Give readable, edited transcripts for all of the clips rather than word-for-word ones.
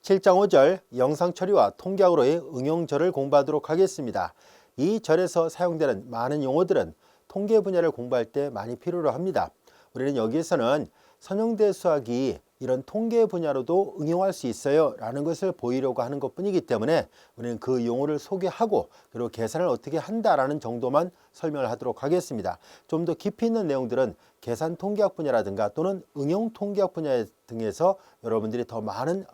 7장 5절 영상 처리와 통계학으로의 응용절을 공부하도록 하겠습니다. 이 절에서 사용되는 많은 용어들은 통계 분야를 공부할 때 많이 필요로 합니다. 우리는 여기에서는 선형대 수학이 이런 통계 분야로도 응용할 수 있어요 라는 것을 보이려고 하는 것 뿐이기 때문에 우리는 그 용어를 소개하고 그리고 계산을 어떻게 한다라는 정도만 설명을 하도록 하겠습니다. 좀 더 깊이 있는 내용들은 계산 통계학 분야라든가 또는 응용 통계학 분야 등에서 여러분들이 더 많은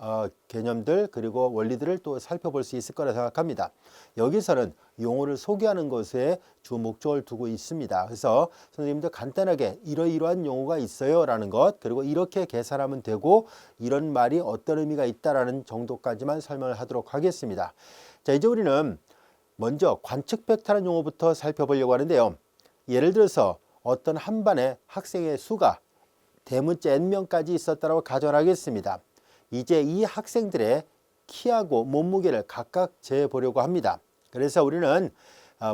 개념들 그리고 원리들을 또 살펴볼 수 있을 거라 생각합니다. 여기서는 용어를 소개하는 것에 주 목적을 두고 있습니다. 그래서 선생님들 간단하게 이러이러한 용어가 있어요 라는 것, 그리고 이렇게 계산하면 되고 이런 말이 어떤 의미가 있다라는 정도까지만 설명을 하도록 하겠습니다. 자, 이제 우리는 먼저 관측 벡터라는 용어부터 살펴보려고 하는데요. 예를 들어서 어떤 한 반에 학생의 수가 대문자 n명까지 있었다고 가정하겠습니다. 이제 이 학생들의 키하고 몸무게를 각각 재보려고 합니다. 그래서 우리는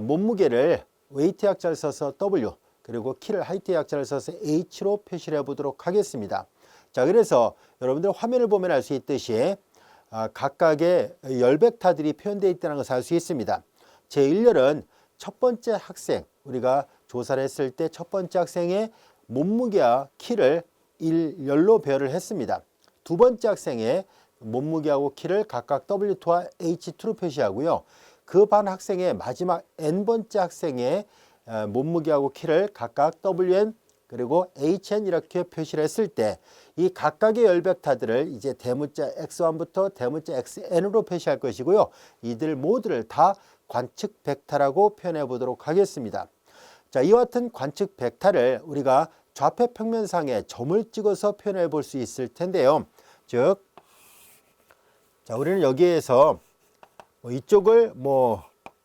몸무게를 웨이트 약자를 써서 W, 그리고 키를 하이트 약자를 써서 H로 표시를 해보도록 하겠습니다. 자, 그래서 여러분들 화면을 보면 알 수 있듯이 각각의 열벡터들이 표현되어 있다는 것을 알 수 있습니다. 제1열은 첫 번째 학생, 우리가 조사를 했을 때 첫 번째 학생의 몸무게와 키를 1열로 배열을 했습니다. 두 번째 학생의 몸무게하고 키를 각각 W2와 H2로 표시하고요. 그 반 학생의 마지막 N번째 학생의 몸무게하고 키를 각각 WN 그리고 HN 이렇게 표시를 했을 때 이 각각의 열벡터들을 이제 대문자 X1부터 대문자 XN으로 표시할 것이고요. 이들 모두를 다 관측 벡터라고 표현해 보도록 하겠습니다. 자, 이와 같은 관측 벡터를 우리가 좌표 평면상에 점을 찍어서 표현해 볼 수 있을 텐데요. 즉, 자, 우리는 여기에서 이쪽을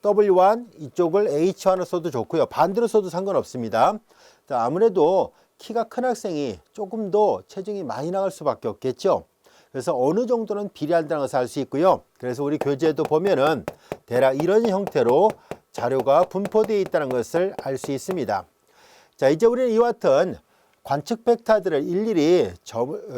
W1, 이쪽을 H1을 써도 좋고요. 반대로 써도 상관없습니다. 자, 아무래도 키가 큰 학생이 조금 더 체중이 많이 나갈 수밖에 없겠죠. 그래서 어느 정도는 비례한다는 것을 알 수 있고요. 그래서 우리 교재에도 보면은 대략 이런 형태로 자료가 분포되어 있다는 것을 알 수 있습니다. 자, 이제 우리는 이와 같은 관측 벡터들을 일일이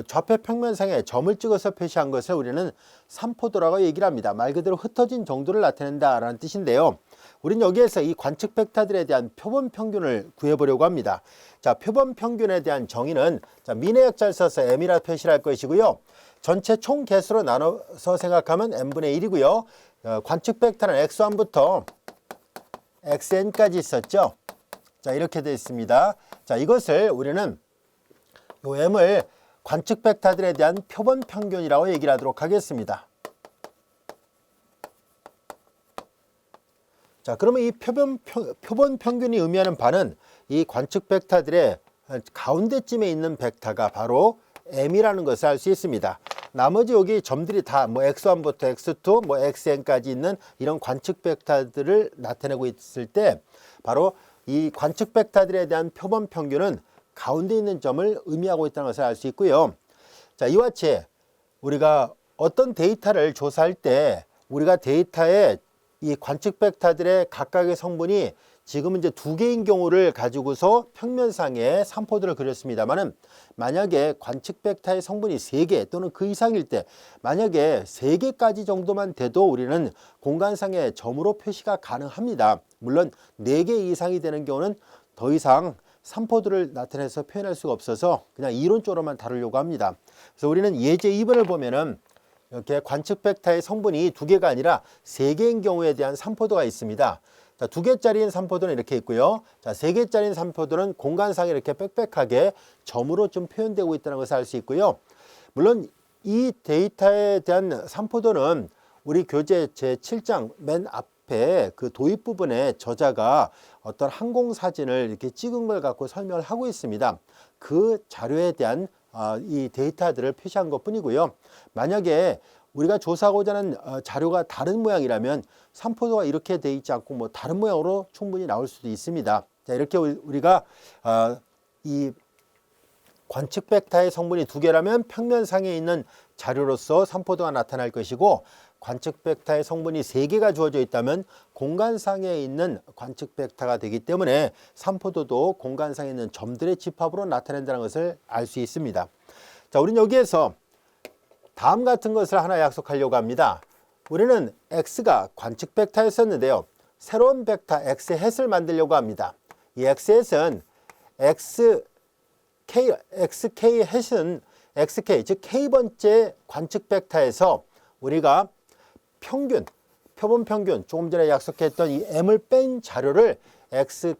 좌표 평면상에 점을 찍어서 표시한 것을 우리는 삼포도라고 얘기를 합니다. 말 그대로 흩어진 정도를 나타낸다라는 뜻인데요. 우리는 여기에서 이 관측 벡터들에 대한 표본 평균을 구해보려고 합니다. 자, 표본 평균에 대한 정의는 미내 약자를 써서 m이라 표시를 할 것이고요. 전체 총 개수로 나눠서 생각하면 n분의 1이고요. 관측 벡터는 x1부터 xn까지 있었죠. 자, 이렇게 되어 있습니다. 자, 이것을 우리는 요 m을 관측 벡터들에 대한 표본 평균이라고 얘기를 하도록 하겠습니다. 자, 그러면 이 표본 평균이 의미하는 바는 이 관측 벡터들의 가운데쯤에 있는 벡터가 바로 m이라는 것을 알 수 있습니다. 나머지 여기 점들이 다 x1부터 x2, xn까지 있는 이런 관측 벡터들을 나타내고 있을 때 바로 이 관측 벡터들에 대한 표본 평균은 가운데 있는 점을 의미하고 있다는 것을 알 수 있고요. 자, 이와 같이 우리가 어떤 데이터를 조사할 때 우리가 데이터에 이 관측 벡터들의 각각의 성분이 지금 이제 두 개인 경우를 가지고서 평면상에 삼포도를 그렸습니다만은 만약에 관측 벡터의 성분이 3개 또는 그 이상일 때 만약에 3개까지 정도만 돼도 우리는 공간상의 점으로 표시가 가능합니다. 물론 4개 이상이 되는 경우는 더 이상 삼포도를 나타내서 표현할 수가 없어서 그냥 이론적으로만 다루려고 합니다. 그래서 우리는 예제 2번을 보면은 이렇게 관측 벡터의 성분이 2개가 아니라 3개인 경우에 대한 삼포도가 있습니다. 자, 2개짜리인 삼포도는 이렇게 있고요. 자, 3개짜리인 삼포도는 공간상에 이렇게 빽빽하게 점으로 좀 표현되고 있다는 것을 알 수 있고요. 물론 이 데이터에 대한 삼포도는 우리 교재 제7장 맨 앞에 그 도입 부분에 저자가 어떤 항공 사진을 이렇게 찍은 걸 갖고 설명을 하고 있습니다. 그 자료에 대한 이 데이터들을 표시한 것 뿐이고요. 만약에 우리가 조사하고자 하는 자료가 다른 모양이라면 삼포도가 이렇게 돼 있지 않고 다른 모양으로 충분히 나올 수도 있습니다. 자, 이렇게 우리가 이 관측 벡터의 성분이 2개라면 평면상에 있는 자료로서 삼포도가 나타날 것이고 관측 벡터의 성분이 3개가 주어져 있다면 공간상에 있는 관측 벡터가 되기 때문에 삼포도도 공간상에 있는 점들의 집합으로 나타낸다는 것을 알 수 있습니다. 자, 우리는 여기에서 다음 같은 것을 하나 약속하려고 합니다. 우리는 x가 관측 벡터였었는데요. 새로운 벡터 x햇을 만들려고 합니다. 이 x햇은 xk 햇은 xk 즉 k번째 관측 벡터에서 우리가 평균, 표본 평균 조금 전에 약속했던 이 m을 뺀 자료를 xk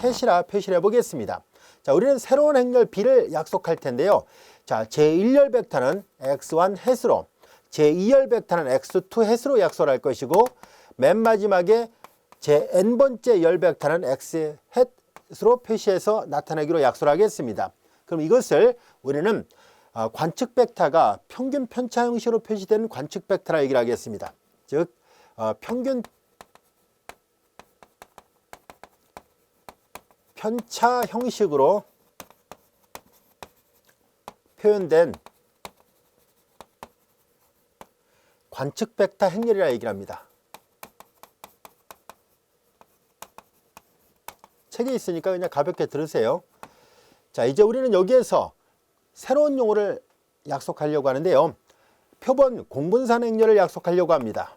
햇이라 표시를 해보겠습니다. 자, 우리는 새로운 행렬 b를 약속할 텐데요. 자, 제1열 벡터는 x1 햇으로, 제2열 벡터는 x2 햇으로 약속을 할 것이고, 맨 마지막에 제 n번째 열 벡터는 x 햇으로 표시해서 나타내기로 약속을 하겠습니다. 그럼 이것을 우리는 관측 벡터가 평균 편차 형식으로 표시되는 관측 벡터라 얘기를 하겠습니다. 즉 평균 편차 형식으로 표현된 관측 벡터 행렬이라 얘기를 합니다. 책에 있으니까 그냥 가볍게 들으세요. 자, 이제 우리는 여기에서 새로운 용어를 약속하려고 하는데요. 표본 공분산 행렬을 약속하려고 합니다.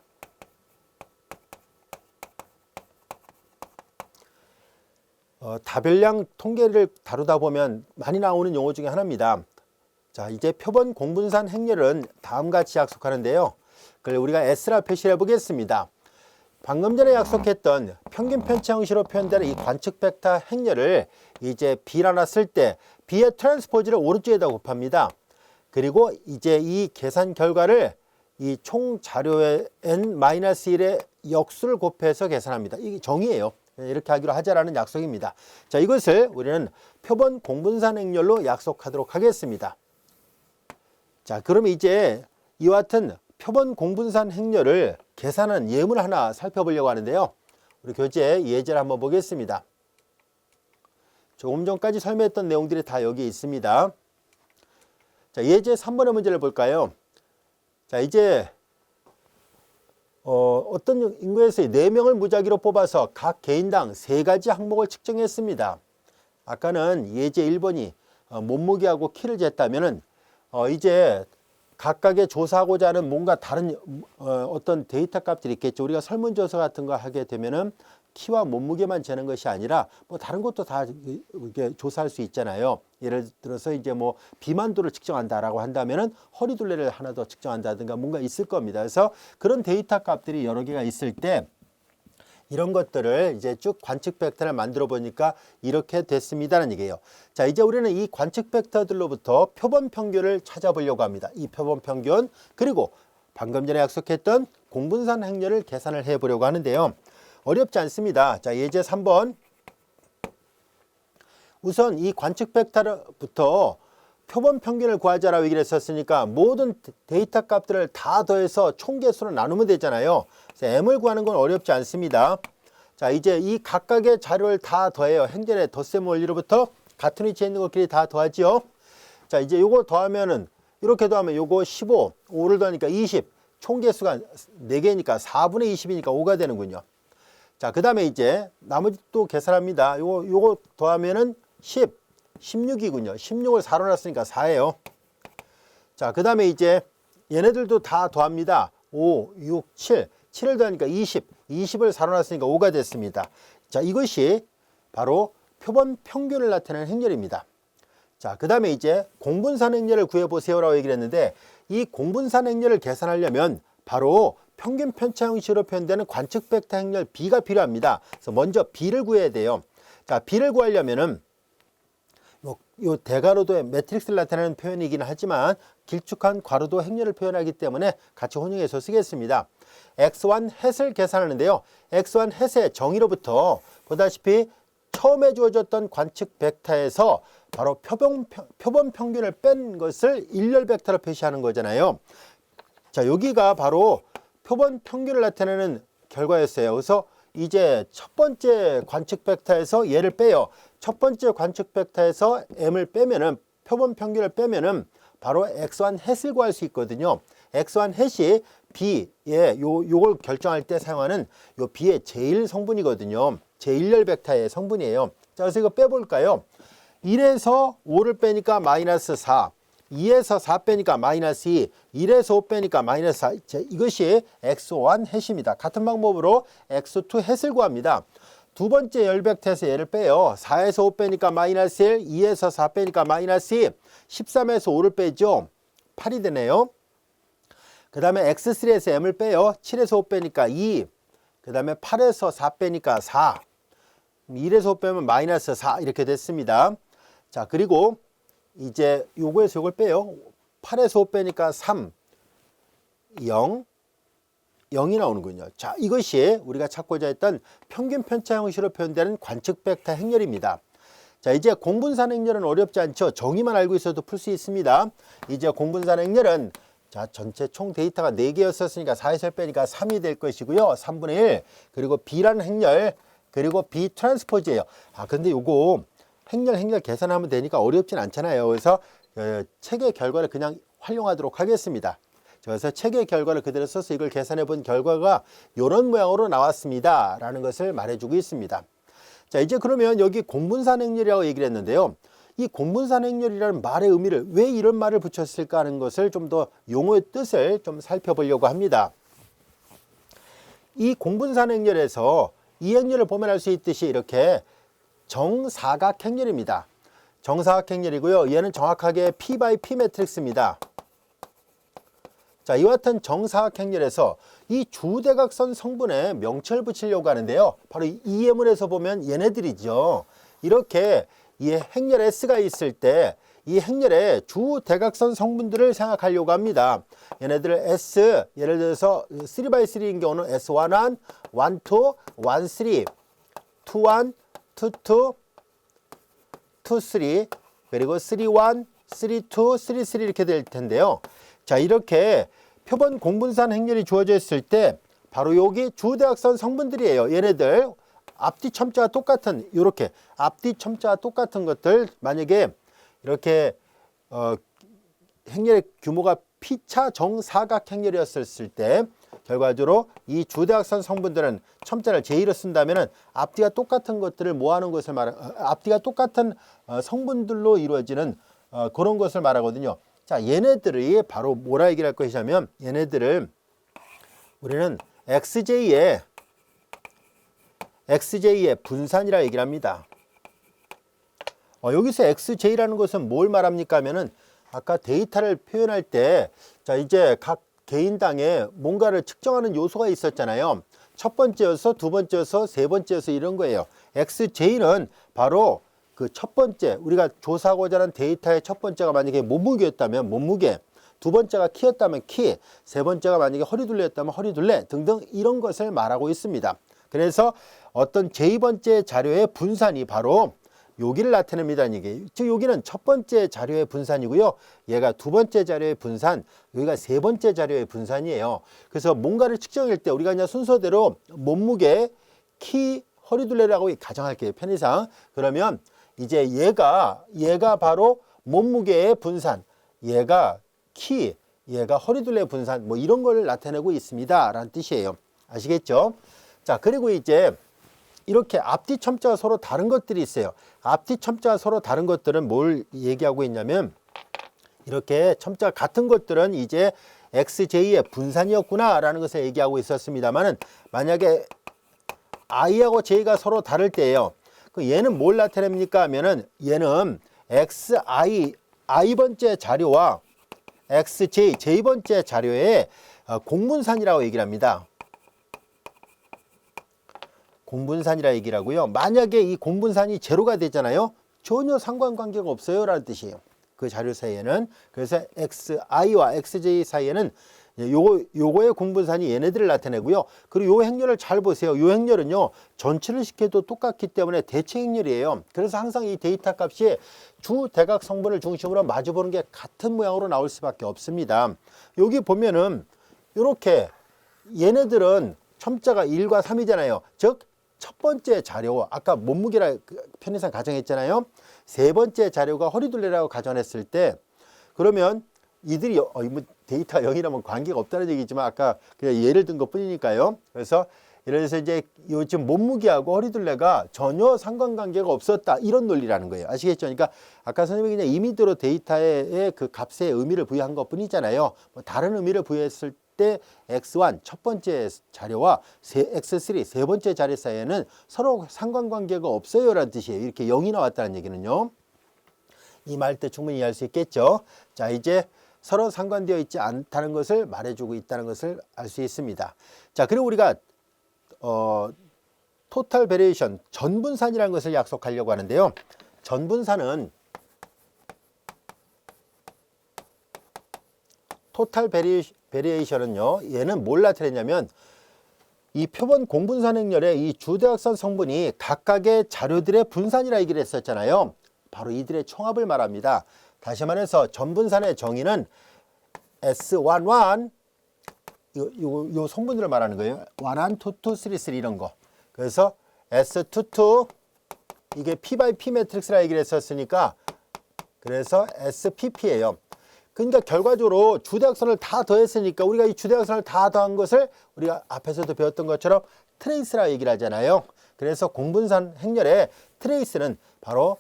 다별량 통계를 다루다 보면 많이 나오는 용어 중에 하나입니다. 자, 이제 표본 공분산 행렬은 다음과 같이 약속하는데요. 그걸 우리가 S라 표시를 해보겠습니다. 방금 전에 약속했던 평균 편차 형식으로 표현되는 이 관측 벡터 행렬을 이제 B라 놨을 때 B의 트랜스포즈를 오른쪽에다 곱합니다. 그리고 이제 이 계산 결과를 이 총 자료의 n-1의 역수를 곱해서 계산합니다. 이게 정의예요. 이렇게 하기로 하자라는 약속입니다. 자, 이것을 우리는 표본 공분산 행렬로 약속하도록 하겠습니다. 자, 그럼 이제 이와 같은 표본 공분산 행렬을 계산한 예문을 하나 살펴보려고 하는데요. 우리 교재 예제를 한번 보겠습니다. 조금 전까지 설명했던 내용들이 다 여기 있습니다. 자, 예제 3번의 문제를 볼까요? 자, 이제 어떤 인구에서 4명을 무작위로 뽑아서 각 개인당 3가지 항목을 측정했습니다. 아까는 예제 1번이 몸무게하고 키를 쟀다면은 이제 각각의 조사하고자 하는 뭔가 다른 어떤 데이터 값들이 있겠죠. 우리가 설문조사 같은 거 하게 되면은 키와 몸무게만 재는 것이 아니라 뭐 다른 것도 다 이렇게 조사할 수 있잖아요. 예를 들어서 이제 뭐 비만도를 측정한다라고 한다면은 허리 둘레를 하나 더 측정한다든가 뭔가 있을 겁니다. 그래서 그런 데이터 값들이 여러 개가 있을 때 이런 것들을 이제 쭉 관측 벡터를 만들어 보니까 이렇게 됐습니다는 얘기예요. 자, 이제 우리는 이 관측 벡터들로부터 표본 평균을 찾아보려고 합니다. 이 표본 평균, 그리고 방금 전에 약속했던 공분산 행렬을 계산을 해 보려고 하는데요. 어렵지 않습니다. 자, 예제 3번. 우선 이 관측 벡터부터 표본 평균을 구하자라고 얘기를 했었으니까 모든 데이터 값들을 다 더해서 총개수로 나누면 되잖아요. 그래서 m을 구하는 건 어렵지 않습니다. 자, 이제 이 각각의 자료를 다 더해요. 행렬의 덧셈 원리로부터 같은 위치에 있는 것끼리 다 더하지요. 자, 이제 요거 더하면은 이렇게 더하면 요거 15, 5를 더하니까 20, 총개수가 4개니까 4분의 20이니까 5가 되는군요. 자, 그 다음에 이제 나머지 또 계산합니다. 요거 더하면은 10, 16이군요. 16을 4로 놨으니까 4예요. 자, 그 다음에 이제 얘네들도 다 더합니다. 5, 6, 7. 7을 더하니까 20. 20을 4로 놨으니까 5가 됐습니다. 자, 이것이 바로 표본 평균을 나타내는 행렬입니다. 자, 그 다음에 이제 공분산 행렬을 구해보세요라고 얘기를 했는데 이 공분산 행렬을 계산하려면 바로 평균 편차 형식으로 표현되는 관측 벡터 행렬 B가 필요합니다. 그래서 먼저 B를 구해야 돼요. 자, B를 구하려면은 요 대괄호도의 매트릭스를 나타내는 표현이긴 하지만 길쭉한 괄호도 행렬을 표현하기 때문에 같이 혼용해서 쓰겠습니다. x1 햇을 계산하는데요. x1 햇의 정의로부터 보다시피 처음에 주어졌던 관측 벡터에서 바로 표본 평균을 뺀 것을 일렬 벡터로 표시하는 거잖아요. 자, 여기가 바로 표본 평균을 나타내는 결과였어요. 그래서 이제 첫 번째 관측 벡터에서 얘를 빼요. 첫 번째 관측 벡터에서 m을 빼면은 표본 평균을 빼면은 바로 x1 햇을 구할 수 있거든요. x1 햇이 B의 요걸 결정할 때 사용하는 요 B의 제1 성분이거든요. 제1열 벡터의 성분이에요. 자, 그래서 이거 빼볼까요? 1에서 5를 빼니까 마이너스 4. 2에서 4 빼니까 마이너스 2, 1에서 5 빼니까 마이너스 4. 이것이 x1 해시입니다. 같은 방법으로 x2 해을 구합니다. 두 번째 열벡터에서 얘를 빼요. 4에서 5 빼니까 마이너스 1, 2에서 4 빼니까 마이너스 2, 13에서 5를 빼죠. 8이 되네요. 그 다음에 x3에서 m을 빼요. 7에서 5 빼니까 2, 그 다음에 8에서 4 빼니까 4, 1에서 5 빼면 마이너스 4 이렇게 됐습니다. 자, 그리고 이제 요거에서 요걸 빼요. 8에서 5 빼니까 3, 0, 0이 나오는군요. 자, 이것이 우리가 찾고자 했던 평균 편차 형식으로 표현되는 관측 벡터 행렬입니다. 자, 이제 공분산 행렬은 어렵지 않죠. 정의만 알고 있어도 풀 수 있습니다. 이제 공분산 행렬은 자, 전체 총 데이터가 4개였었으니까 4에서 빼니까 3이 될 것이고요. 3분의 1, 그리고 B라는 행렬, 그리고 B 트랜스포즈예요. 아, 근데 요거 행렬 계산하면 되니까 어렵진 않잖아요. 그래서 책의 결과를 그냥 활용하도록 하겠습니다. 그래서 책의 결과를 그대로 써서 이걸 계산해 본 결과가 이런 모양으로 나왔습니다 라는 것을 말해주고 있습니다. 자, 이제 그러면 여기 공분산 행렬이라고 얘기를 했는데요. 이 공분산 행렬이라는 말의 의미를 왜 이런 말을 붙였을까 하는 것을 좀 더 용어의 뜻을 좀 살펴보려고 합니다. 이 공분산 행렬에서 이 행렬을 보면 알 수 있듯이 이렇게 정사각 행렬입니다. 정사각 행렬이고요. 얘는 정확하게 P by P 매트릭스입니다. 자, 이와 같은 정사각 행렬에서 이 주대각선 성분에 명칭을 붙이려고 하는데요. 바로 이 예문에서 보면 얘네들이죠. 이렇게 이 행렬 S가 있을 때 이 행렬의 주대각선 성분들을 생각하려고 합니다. 얘네들을 S, 예를 들어서 3x3인 경우는 S11, 12, 13, 21, 22, 23, 그리고 31, 32, 33 이렇게 될 텐데요. 자, 이렇게 표본 공분산 행렬이 주어져 있을 때 바로 여기 주대각선 성분들이에요. 얘네들 앞뒤 첨자가 똑같은 이렇게 앞뒤 첨자가 똑같은 것들 만약에 이렇게 행렬의 규모가 P차 정사각 행렬이었을 때 결과적으로 이 주대각선 성분들은 첨자를 제2로 쓴다면은 앞뒤가 똑같은 것들을 모아놓은 것을 앞뒤가 똑같은 성분들로 이루어지는 그런 것을 말하거든요. 자, 얘네들이 바로 뭐라 얘기를 할 것이냐면 얘네들을 우리는 XJ의 분산이라 얘기를 합니다. 여기서 XJ라는 것은 뭘 말합니까 하면은 아까 데이터를 표현할 때 자, 이제 각 개인당에 뭔가를 측정하는 요소가 있었잖아요. 첫 번째여서 두 번째여서 세 번째여서 이런 거예요. XJ는 바로 그 첫 번째 우리가 조사하고자 하는 데이터의 첫 번째가 만약에 몸무게였다면 몸무게, 두 번째가 키였다면 키, 세 번째가 만약에 허리둘레였다면 허리둘레 등등 이런 것을 말하고 있습니다. 그래서 어떤 제2번째 자료의 분산이 바로 여기를 나타냅니다. 이게 즉 여기는 첫 번째 자료의 분산이고요. 얘가 두 번째 자료의 분산, 여기가 세 번째 자료의 분산이에요. 그래서 뭔가를 측정할 때 우리가 그냥 순서대로 몸무게, 키, 허리둘레라고 가정할게요. 편의상. 그러면 이제 얘가 바로 몸무게의 분산, 얘가 키, 얘가 허리둘레 분산 뭐 이런 걸 나타내고 있습니다 라는 뜻이에요. 아시겠죠? 자, 그리고 이제 이렇게 앞뒤 첨자가 서로 다른 것들이 있어요. 앞뒤 첨자가 서로 다른 것들은 뭘 얘기하고 있냐면 이렇게 첨자가 같은 것들은 이제 XJ의 분산이었구나 라는 것을 얘기하고 있었습니다만은 만약에 I하고 J가 서로 다를 때예요. 얘는 뭘 나타냅니까 하면은 얘는 XI, I번째 자료와 XJ, J번째 자료의 공분산이라고 얘기를 합니다. 공분산이라 얘기를 하고요. 만약에 이 공분산이 제로가 되잖아요. 전혀 상관관계가 없어요 라는 뜻이에요. 그 자료 사이에는. 그래서 XI와 XJ 사이에는 요거의 공분산이 얘네들을 나타내고요. 그리고 요 행렬을 잘 보세요. 요 행렬은요. 전체를 시켜도 똑같기 때문에 대체 행렬이에요. 그래서 항상 이 데이터 값이 주대각 성분을 중심으로 마주보는 게 같은 모양으로 나올 수밖에 없습니다. 여기 보면은 이렇게 얘네들은 첨자가 1과 3이잖아요. 즉 첫 번째 자료, 아까 몸무게라 편의상 가정했잖아요. 세 번째 자료가 허리둘레라고 가정했을 때 그러면 이들이 뭐 데이터 0이라면 관계가 없다는 얘기지만 아까 그냥 예를 든 것 뿐이니까요. 그래서 예를 들어서 이제 요즘 몸무게하고 허리둘레가 전혀 상관관계가 없었다, 이런 논리라는 거예요. 아시겠죠? 그러니까 아까 선생님이 그냥 임의대로 데이터에 그 값에 의미를 부여한 것 뿐이잖아요. 뭐 다른 의미를 부여했을 때 X1 첫 번째 자료와 X3 세 번째 자료 사이에는 서로 상관관계가 없어요 라는 뜻이에요. 이렇게 0이 나왔다는 얘기는요. 이 말 때 충분히 이해할 수 있겠죠. 자, 이제 서로 상관되어 있지 않다는 것을 말해주고 있다는 것을 알 수 있습니다. 자, 그리고 우리가 토탈 베리에이션, 전분산이라는 것을 약속하려고 하는데요. 전분산은 토탈 베리에이션은요, 얘는 뭘 나타내냐면 이 표본 공분산 행렬의 이 주대각선 성분이 각각의 자료들의 분산이라 얘기를 했었잖아요. 바로 이들의 총합을 말합니다. 다시 말해서 전분산의 정의는 S11 요 성분들을 말하는 거예요. 11, 22, 33 이런 거. 그래서 S22 이게 P by P 매트릭스라 얘기를 했었으니까 그래서 SPP예요. 그러니까 결과적으로 주대각선을 다 더했으니까 우리가 이 주대각선을 다 더한 것을 우리가 앞에서도 배웠던 것처럼 트레이스라 얘기를 하잖아요. 그래서 공분산 행렬의 트레이스는 바로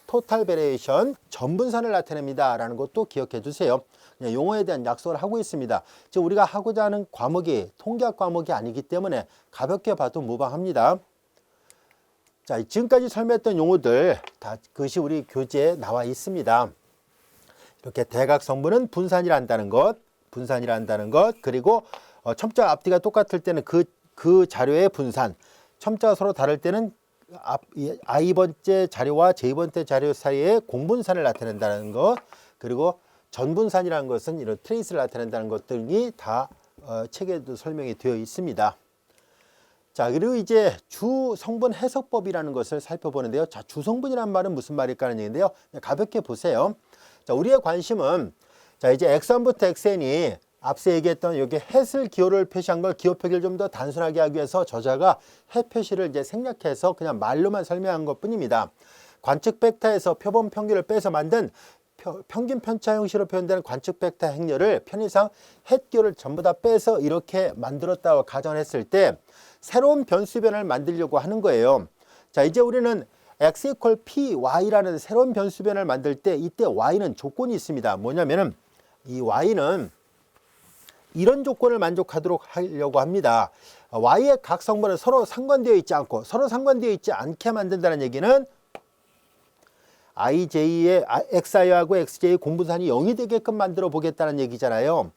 토탈 베리에이션, 전분산을 나타냅니다 라는 것도 기억해 두세요. 그냥 용어에 대한 약속을 하고 있습니다. 지금 우리가 하고자 하는 과목이 통계학 과목이 아니기 때문에 가볍게 봐도 무방합니다. 자, 지금까지 설명했던 용어들 다 그것이 우리 교재에 나와 있습니다. 이렇게 대각 성분은 분산이라 한다는 것, 그리고 첨자 앞뒤가 똑같을 때는 그 자료의 분산, 첨자가 서로 다를 때는 I번째 자료와 J번째 자료 사이에 공분산을 나타낸다는 것, 그리고 전분산이라는 것은 이런 트레이스를 나타낸다는 것들이 다 책에도 설명이 되어 있습니다. 자, 그리고 이제 주성분 해석법이라는 것을 살펴보는데요. 자, 주성분이라는 말은 무슨 말일까 하는 얘기인데요. 가볍게 보세요. 자, 우리의 관심은 자, 이제 X1부터 XN이 앞서 얘기했던 여기 햇을 기호를 표시한 걸 기호 표기를 좀 더 단순하게 하기 위해서 저자가 해 표시를 이제 생략해서 그냥 말로만 설명한 것 뿐입니다. 관측 벡터에서 표본 평균을 빼서 만든 평균 편차 형식으로 표현되는 관측 벡터 행렬을 편의상 햇 기호를 전부 다 빼서 이렇게 만들었다고 가정했을 때 새로운 변수변을 만들려고 하는 거예요. 자, 이제 우리는 x = py라는 새로운 변수변을 만들 때 이때 y는 조건이 있습니다. 뭐냐면은 이 y는 이런 조건을 만족하도록 하려고 합니다. y의 각 성분은 서로 상관되어 있지 않고 서로 상관되어 있지 않게 만든다는 얘기는 ij의 xi하고 xj의 공분산이 0이 되게끔 만들어 보겠다는 얘기잖아요.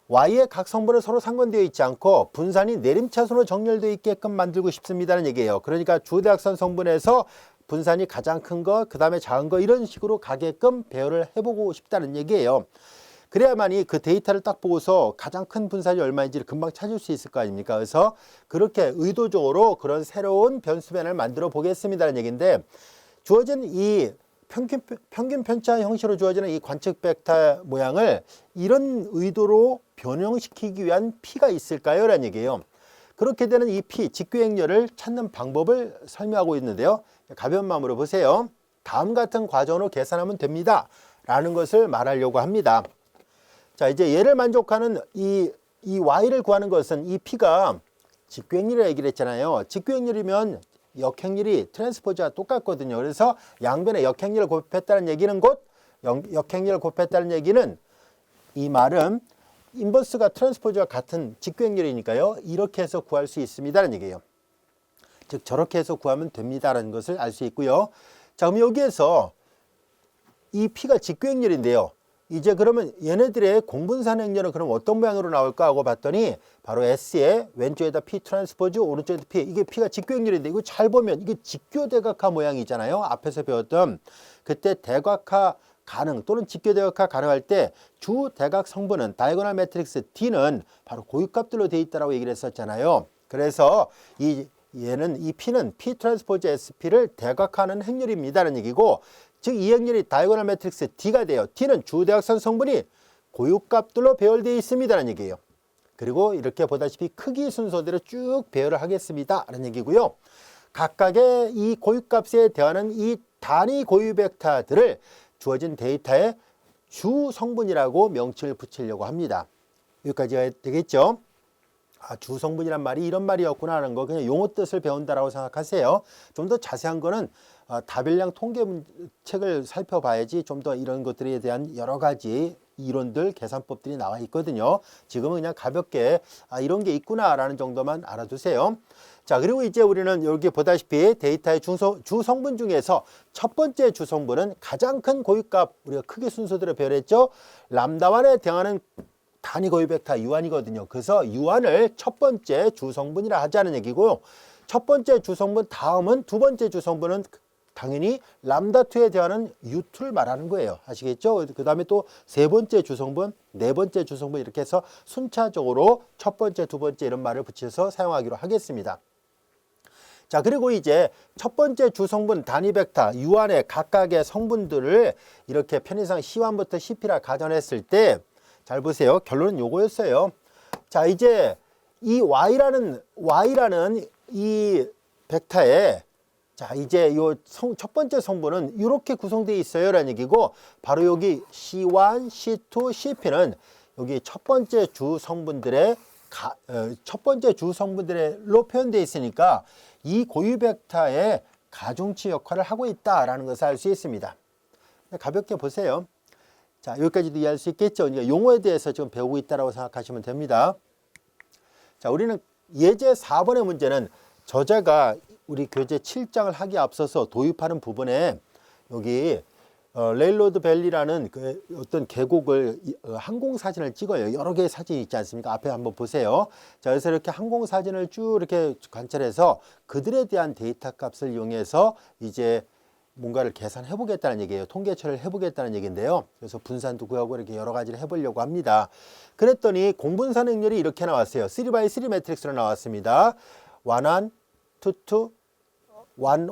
y의 각 성분은 서로 상관되어 있지 않고 분산이 내림차순으로 정렬되어 있게끔 만들고 싶습니다는 얘기예요. 그러니까 주대각선 성분에서 분산이 가장 큰 거, 그 다음에 작은 거 이런 식으로 가게끔 배열을 해보고 싶다는 얘기예요. 그래야만이 그 데이터를 딱 보고서 가장 큰 분산이 얼마인지를 금방 찾을 수 있을 거 아닙니까? 그래서 그렇게 의도적으로 그런 새로운 변수변을 만들어 보겠습니다는 얘기인데 주어진 이 평균 편차 형식으로 주어지는 이 관측 벡터 모양을 이런 의도로 변형시키기 위한 P가 있을까요? 라는 얘기예요. 그렇게 되는 이 P, 직교행렬을 찾는 방법을 설명하고 있는데요. 가벼운 마음으로 보세요. 다음 같은 과정으로 계산하면 됩니다. 라는 것을 말하려고 합니다. 자, 이제 얘를 만족하는 이 Y를 구하는 것은 이 P가 직교행렬이라고 얘기를 했잖아요. 직교행렬이면 역행렬이 트랜스포즈와 똑같거든요. 그래서 양변에 역행렬을 곱했다는 얘기는 역행렬을 곱했다는 얘기는 이 말은 인버스가 트랜스포즈와 같은 직교행렬이니까요. 이렇게 해서 구할 수 있습니다라는 얘기예요. 즉 저렇게 해서 구하면 됩니다라는 것을 알 수 있고요. 자, 그럼 여기에서 이 P가 직교행렬인데요. 이제 그러면 얘네들의 공분산 행렬은 그럼 어떤 모양으로 나올까 하고 봤더니 바로 S의 왼쪽에다 P 트랜스포즈, 오른쪽에다 P. 이게 P가 직교행렬인데 이거 잘 보면 이게 직교대각화 모양이잖아요. 앞에서 배웠던 그때 대각화 가능 또는 직교대각화 가능할 때 주대각 성분은 다이고널 매트릭스 D는 바로 고유값들로 되어 있다고 얘기를 했었잖아요. 그래서 이 P는 P 트랜스포즈 SP를 대각화하는 행렬입니다라는 얘기고 즉 이 행렬이 다이고널 매트릭스 D가 돼요. D는 주대각선 성분이 고유값들로 배열되어 있습니다라는 얘기예요. 그리고 이렇게 보다시피 크기 순서대로 쭉 배열을 하겠습니다 라는 얘기고요. 각각의 이 고유값에 대하는 이 단위 고유 벡터들을 주어진 데이터의 주 성분이라고 명칭을 붙이려고 합니다. 여기까지가 되겠죠. 주성분이란 말이 이런 말이었구나 하는 거 그냥 용어 뜻을 배운다라고 생각하세요. 좀 더 자세한 거는 다별량 통계 책을 살펴봐야지 좀 더 이런 것들에 대한 여러 가지 이론들, 계산법들이 나와 있거든요. 지금은 그냥 가볍게 이런 게 있구나라는 정도만 알아두세요. 자, 그리고 이제 우리는 여기 보다시피 데이터의 주성분 중에서 첫 번째 주성분은 가장 큰 고유값, 우리가 크게 순서대로 배열했죠. 람다1에 대응하는 단위 고유 벡터 U1이거든요. 그래서 U1을 첫 번째 주성분이라 하자는 얘기고요. 첫 번째 주성분 다음은 두 번째 주성분은 당연히 람다2에 대한 U2를 말하는 거예요. 아시겠죠? 그 다음에 또 세 번째 주성분, 네 번째 주성분 이렇게 해서 순차적으로 첫 번째, 두 번째 이런 말을 붙여서 사용하기로 하겠습니다. 자, 그리고 이제 첫 번째 주성분 단위 벡터 U1의 각각의 성분들을 이렇게 편의상 C1부터 CP라 가정했을 때 잘 보세요. 결론은 요거였어요. 자, 이제 이 Y라는 이 벡터에 자, 이제 요 첫 번째 성분은 이렇게 구성되어 있어요 라는 얘기고 바로 여기 C1, C2, CP는 여기 첫 번째 주성분들의 로 표현되어 있으니까 이 고유 벡터의 가중치 역할을 하고 있다라는 것을 알 수 있습니다. 가볍게 보세요. 자, 여기까지도 이해할 수 있겠죠. 그러니까 용어에 대해서 지금 배우고 있다라고 생각하시면 됩니다. 자, 우리는 예제 4번의 문제는 저자가 우리 교재 7장을 하기에 앞서서 도입하는 부분에 여기 레일로드 밸리라는 그 어떤 계곡을 항공사진을 찍어요. 여러 개의 사진이 있지 않습니까? 앞에 한번 보세요. 자, 그래서 이렇게 항공사진을 쭉 이렇게 관찰해서 그들에 대한 데이터 값을 이용해서 이제 뭔가를 계산해 보겠다는 얘기예요. 통계처리를 해 보겠다는 얘기인데요. 그래서 분산도 구하고 이렇게 여러 가지를 해보려고 합니다. 그랬더니 공분산 행렬이 이렇게 나왔어요. 3x3 매트릭스로 나왔습니다. 1, 2, 2, 1,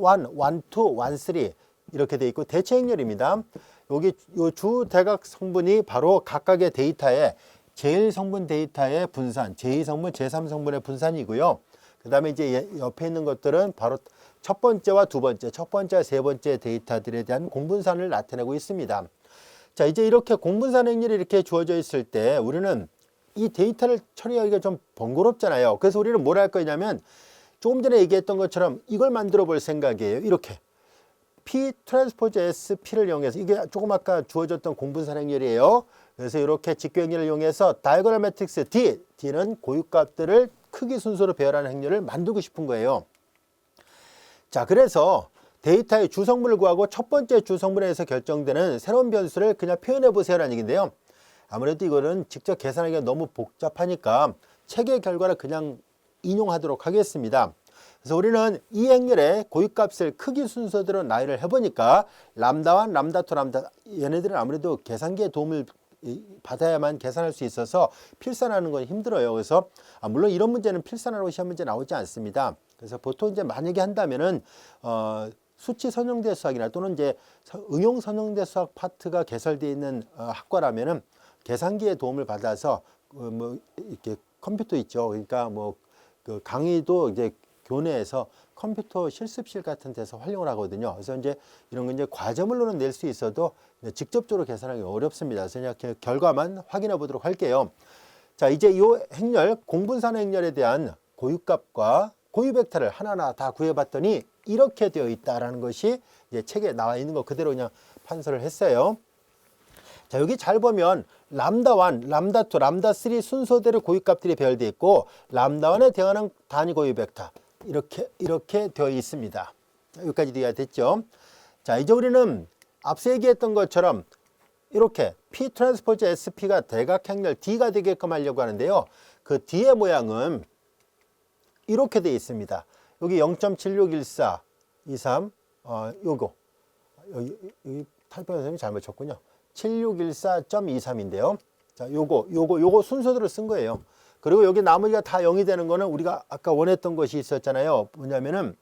2, 3 이렇게 돼 있고 대체 행렬입니다. 여기 요 주 대각 성분이 바로 각각의 데이터의 제1성분 데이터의 분산, 제2성분, 제3성분의 분산이고요. 그 다음에 이제 옆에 있는 것들은 바로 첫 번째와 두 번째, 첫 번째와 세 번째 데이터들에 대한 공분산을 나타내고 있습니다. 자, 이제 이렇게 공분산 행렬이 이렇게 주어져 있을 때 우리는 이 데이터를 처리하기가 좀 번거롭잖아요. 그래서 우리는 뭘 할 거냐면 조금 전에 얘기했던 것처럼 이걸 만들어 볼 생각이에요. 이렇게 P 트랜스포즈 SP를 이용해서 이게 조금 아까 주어졌던 공분산 행렬이에요. 그래서 이렇게 직교 행렬을 이용해서 다이고널 매트릭스 D는 고유값들을 크기 순서로 배열하는 행렬을 만들고 싶은 거예요. 자, 그래서 데이터의 주성분을 구하고 첫 번째 주성분에서 결정되는 새로운 변수를 그냥 표현해 보세요라는 얘기인데요. 아무래도 이거는 직접 계산하기가 너무 복잡하니까 책의 결과를 그냥 인용하도록 하겠습니다. 그래서 우리는 이 행렬의 고유값을 크기 순서대로 나열을 해보니까 람다1, 람다2, 람다 얘네들은 아무래도 계산기의 도움을 받아야만 계산할 수 있어서 필산하는 건 힘들어요. 그래서 물론 이런 문제는 필산하고 시험 문제 나오지 않습니다. 그래서 보통 이제 만약에 한다면은 수치 선형대 수학이나 또는 이제 응용 선형대 수학 파트가 개설되어 있는 학과라면은 계산기의 도움을 받아서 뭐 이렇게 컴퓨터 있죠. 그러니까 뭐 그 강의도 이제 교내에서 컴퓨터 실습실 같은 데서 활용을 하거든요. 그래서 이제 이런 건 이제 과제물로는 낼 수 있어도 직접적으로 계산하기 어렵습니다. 그래서 그냥 결과만 확인해 보도록 할게요. 자, 이제 이 행렬, 공분산 행렬에 대한 고유값과 고유 벡터를 하나하나 다 구해봤더니 이렇게 되어 있다라는 것이 이제 책에 나와 있는 거 그대로 그냥 판서를 했어요. 자, 여기 잘 보면 람다1, 람다2, 람다3 순서대로 고유값들이 배열되어 있고 람다1에 대응하는 단위 고유 벡터 이렇게 되어 있습니다. 여기까지 이해됐죠? 자, 이제 우리는 앞서 얘기했던 것처럼 이렇게 P 트랜스포즈 SP가 대각 행렬 D가 되게끔 하려고 하는데요. 그 D의 모양은 이렇게 되어 있습니다. 여기 0.761423 요거 여기 탈표 선생님이 잘못 쳤군요. 7614.23인데요. 자, 요거 순서대로 쓴 거예요. 그리고 여기 나머지가 다 0이 되는 거는 우리가 아까 원했던 것이 있었잖아요. 뭐냐면은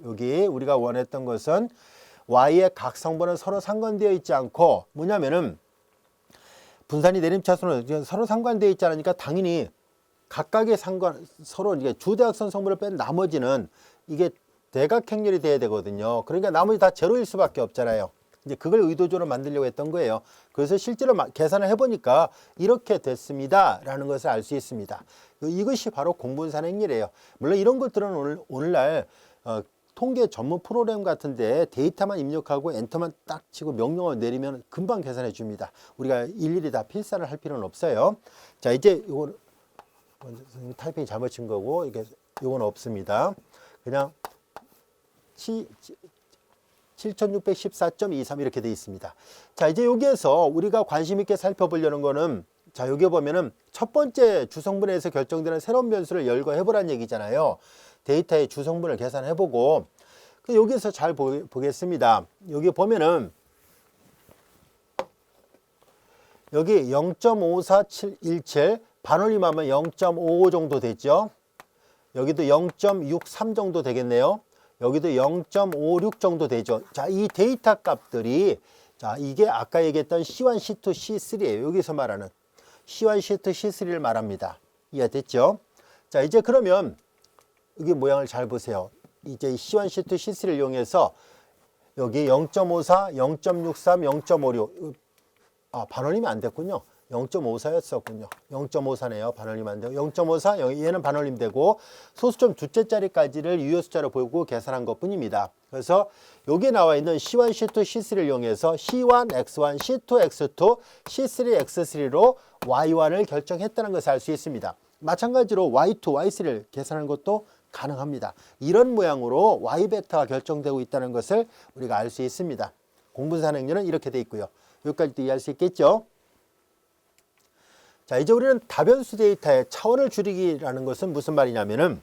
여기 우리가 원했던 것은 Y의 각 성분은 서로 상관되어 있지 않고 뭐냐면은 분산이 내림차순으로 서로 상관되어 있지 않으니까 당연히 각각의 서로 이게 주대각선 성분을 뺀 나머지는 이게 대각행렬이 돼야 되거든요. 그러니까 나머지 다 제로일 수밖에 없잖아요. 이제 그걸 의도적으로 만들려고 했던 거예요. 그래서 실제로 계산을 해보니까 이렇게 됐습니다 라는 것을 알 수 있습니다. 이것이 바로 공분산행률이에요. 물론 이런 것들은 오늘날 통계 전문 프로그램 같은데 데이터만 입력하고 엔터만 딱 치고 명령어 내리면 금방 계산해 줍니다. 우리가 일일이 다 필사를 할 필요는 없어요. 자, 이제 이거 타이핑이 잘못친 거고 이게 이건 없습니다. 그냥 7614.23 이렇게 돼 있습니다. 자, 이제 여기에서 우리가 관심 있게 살펴보려는 거는, 자, 여기 보면은 첫 번째 주성분에서 결정되는 새로운 변수를 열거해 보라는 얘기잖아요. 데이터의 주성분을 계산해보고, 여기서 잘 보겠습니다. 여기 보면은 여기 0.54717 반올림하면 0.55 정도 되죠. 여기도 0.63 정도 되겠네요. 여기도 0.56 정도 되죠. 자, 이 데이터 값들이, 자, 이게 아까 얘기했던 C1, C2, C3예요. 여기서 말하는 C1, C2, C3를 말합니다. 이해됐죠? 자, 이제 그러면 여기 모양을 잘 보세요. 이제 C1, C2, C3를 이용해서 여기 0.54, 0.63, 0.56. 반올림이 안 됐군요. 0.54였었군요. 0.54네요. 반올림 안 되고 0.54 얘는 반올림 되고 소수점 두째 자리까지를 유효 숫자로 보고 계산한 것뿐입니다. 그래서 여기에 나와 있는 C1, C2, C3를 이용해서 C1, X1, C2, X2, C3, X3로 Y1을 결정했다는 것을 알 수 있습니다. 마찬가지로 Y2, Y3를 계산하는 것도 가능합니다. 이런 모양으로 Y 벡터가 결정되고 있다는 것을 우리가 알 수 있습니다. 공분산행률은 이렇게 돼 있고요. 여기까지도 이해할 수 있겠죠? 자, 이제 우리는 다변수 데이터의 차원을 줄이기라는 것은 무슨 말이냐면은,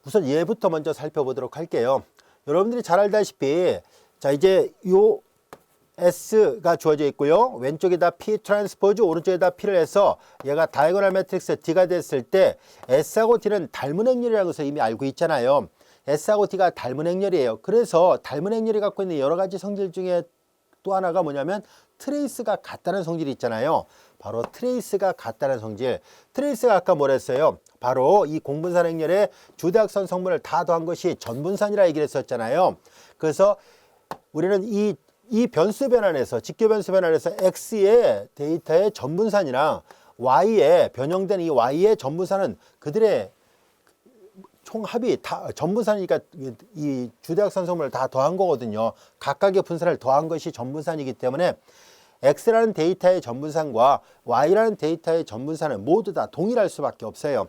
우선 얘부터 먼저 살펴보도록 할게요. 여러분들이 잘 알다시피, 자, 이제 요 S가 주어져 있고요. 왼쪽에다 P 트랜스포즈, 오른쪽에다 P를 해서 얘가 다이고널 매트릭스 D가 됐을 때 S하고 D는 닮은 행렬이라는 것을 이미 알고 있잖아요. S하고 D가 닮은 행렬이에요. 그래서 닮은 행렬이 갖고 있는 여러 가지 성질 중에 또 하나가 뭐냐면 트레이스가 같다는 성질이 있잖아요. 바로 트레이스가 같다는 성질. 트레이스가 아까 뭐랬어요? 바로 이 공분산 행렬의 주대각선 성분을 다 더한 것이 전분산이라 얘기를 했었잖아요. 그래서 우리는 이 변수 변환에서, 직교 변수 변환에서 X의 데이터의 전분산이랑 Y의 변형된 이 Y의 전분산은 그들의 총합이 다 전분산이니까 이 주대각선 성분을 다 더한 거거든요. 각각의 분산을 더한 것이 전분산이기 때문에 X라는 데이터의 전분산과 Y라는 데이터의 전분산은 모두 다 동일할 수밖에 없어요.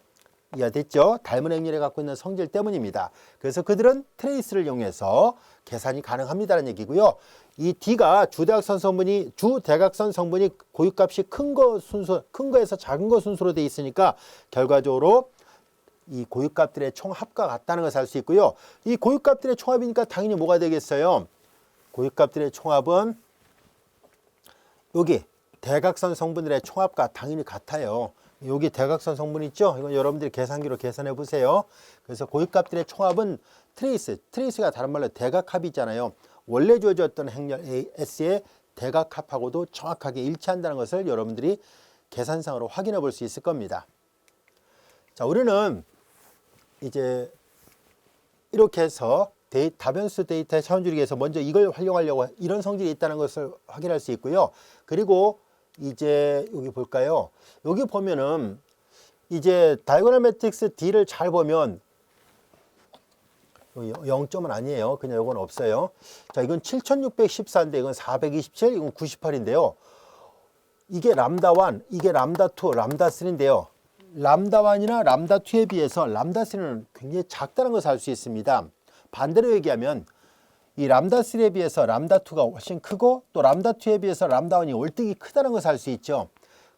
이해됐죠? 닮은 행렬이 갖고 있는 성질 때문입니다. 그래서 그들은 트레이스를 이용해서 계산이 가능합니다라는 얘기고요. 이 D가 주대각선 성분이 고유값이 큰 거에서 작은 거 순서로 돼 있으니까 결과적으로 이 고유값들의 총합과 같다는 것을 알 수 있고요. 이 고유값들의 총합이니까 당연히 뭐가 되겠어요? 고유값들의 총합은 여기 대각선 성분들의 총합과 당연히 같아요. 여기 대각선 성분 있죠? 이건 여러분들이 계산기로 계산해 보세요. 그래서 고유값들의 총합은 트레이스가 다른 말로 대각합이잖아요. 원래 주어졌던 행렬 S의 대각합하고도 정확하게 일치한다는 것을 여러분들이 계산상으로 확인해 볼 수 있을 겁니다. 자, 우리는 이제 이렇게 해서 다변수 데이터의 차원 줄이기 위해서 먼저 이걸 활용하려고 이런 성질이 있다는 것을 확인할 수 있고요. 그리고 이제 여기 볼까요? 여기 보면은 이제 다이고널 매트릭스 D를 잘 보면 0점은 아니에요. 그냥 이건 없어요. 자, 이건 7614인데 이건 427, 이건 98인데요. 이게 람다1, 이게 람다2, 람다3인데요. 람다1이나 람다2에 비해서 람다3는 굉장히 작다는 것을 알 수 있습니다. 반대로 얘기하면 이 람다3에 비해서 람다2가 훨씬 크고 또 람다2에 비해서 람다1이 월등히 크다는 것을 알 수 있죠.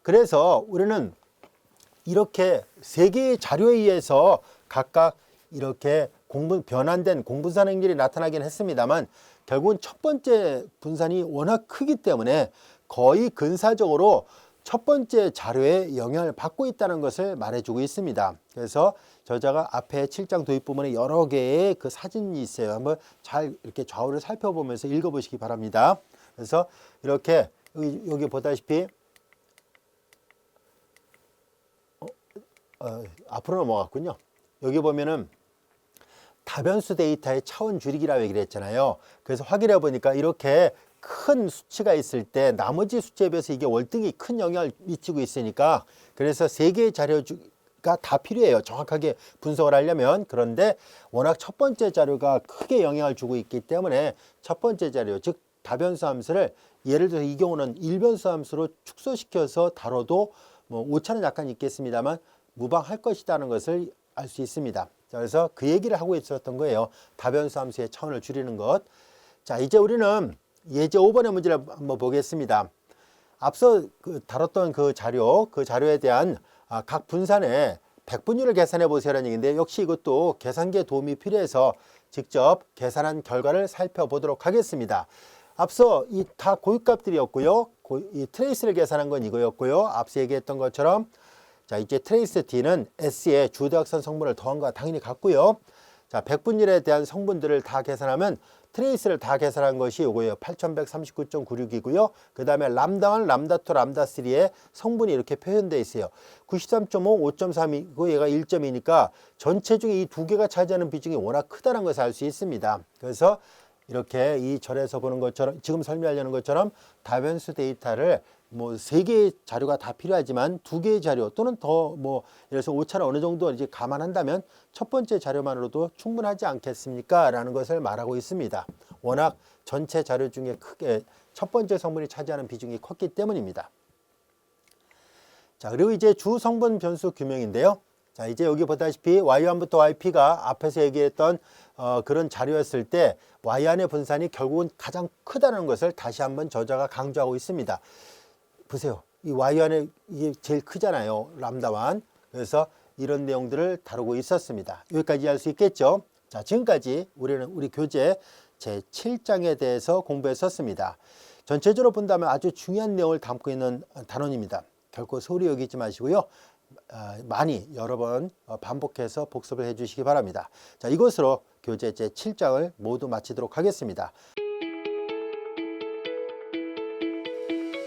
그래서 우리는 이렇게 세 개의 자료에 의해서 각각 이렇게 변환된 공분산 행렬이 나타나긴 했습니다만 결국은 첫 번째 분산이 워낙 크기 때문에 거의 근사적으로 첫 번째 자료에 영향을 받고 있다는 것을 말해주고 있습니다. 그래서 저자가 앞에 7장 도입 부분에 여러 개의 그 사진이 있어요. 한번 잘 이렇게 좌우를 살펴보면서 읽어보시기 바랍니다. 그래서 이렇게 여기 보다시피 앞으로 넘어갔군요. 여기 보면은 다변수 데이터의 차원 줄이기라고 얘기를 했잖아요. 그래서 확인해 보니까 이렇게 큰 수치가 있을 때 나머지 수치에 비해서 이게 월등히 큰 영향을 미치고 있으니까, 그래서 세 개의 자료가 다 필요해요, 정확하게 분석을 하려면. 그런데 워낙 첫 번째 자료가 크게 영향을 주고 있기 때문에 첫 번째 자료, 즉 다변수 함수를 예를 들어서 이 경우는 일변수 함수로 축소시켜서 다뤄도 뭐 오차는 약간 있겠습니다만 무방할 것이라는 것을 알 수 있습니다. 자, 그래서 그 얘기를 하고 있었던 거예요. 다변수 함수의 차원을 줄이는 것. 자, 이제 우리는 예제 5번의 문제를 한번 보겠습니다. 앞서 다뤘던 그 자료에 대한 각 분산의 백분율을 계산해 보세요라는 얘기인데, 역시 이것도 계산기의 도움이 필요해서 직접 계산한 결과를 살펴보도록 하겠습니다. 앞서 이 다 고유값들이었고요. 이 트레이스를 계산한 건 이거였고요. 앞서 얘기했던 것처럼 자, 이제 트레이스 D는 S의 주대각선 성분을 더한 거와 당연히 같고요. 자, 백분율에 대한 성분들을 다 계산하면 트레이스를 다 계산한 것이 이거예요. 8139.96이고요. 그 다음에 람다1, 람다2, 람다3의 성분이 이렇게 표현되어 있어요. 93.5, 5.3이고 얘가 1.2니까 전체 중에 이 두 개가 차지하는 비중이 워낙 크다는 것을 알 수 있습니다. 그래서 이렇게 이 절에서 보는 것처럼, 지금 설명하려는 것처럼 다변수 데이터를 뭐 세 개의 자료가 다 필요하지만 두 개의 자료 또는 더 뭐 예를 들어서 오차를 어느 정도 이제 감안한다면 첫 번째 자료만으로도 충분하지 않겠습니까? 라는 것을 말하고 있습니다. 워낙 전체 자료 중에 크게 첫 번째 성분이 차지하는 비중이 컸기 때문입니다. 자, 그리고 이제 주 성분 변수 규명인데요. 자, 이제 여기 보다시피 y1부터 yp가 앞에서 얘기했던 그런 자료였을 때 y1의 분산이 결국은 가장 크다는 것을 다시 한번 저자가 강조하고 있습니다. 보세요. 이 y1의 이게 제일 크잖아요. 람다1. 그래서 이런 내용들을 다루고 있었습니다. 여기까지 할 수 있겠죠? 자, 지금까지 우리는 우리 교재 제7장에 대해서 공부했었습니다. 전체적으로 본다면 아주 중요한 내용을 담고 있는 단원입니다. 결코 소홀히 여기지 마시고요. 많이 여러 번 반복해서 복습을 해 주시기 바랍니다. 자, 이것으로 교재 제7장을 모두 마치도록 하겠습니다.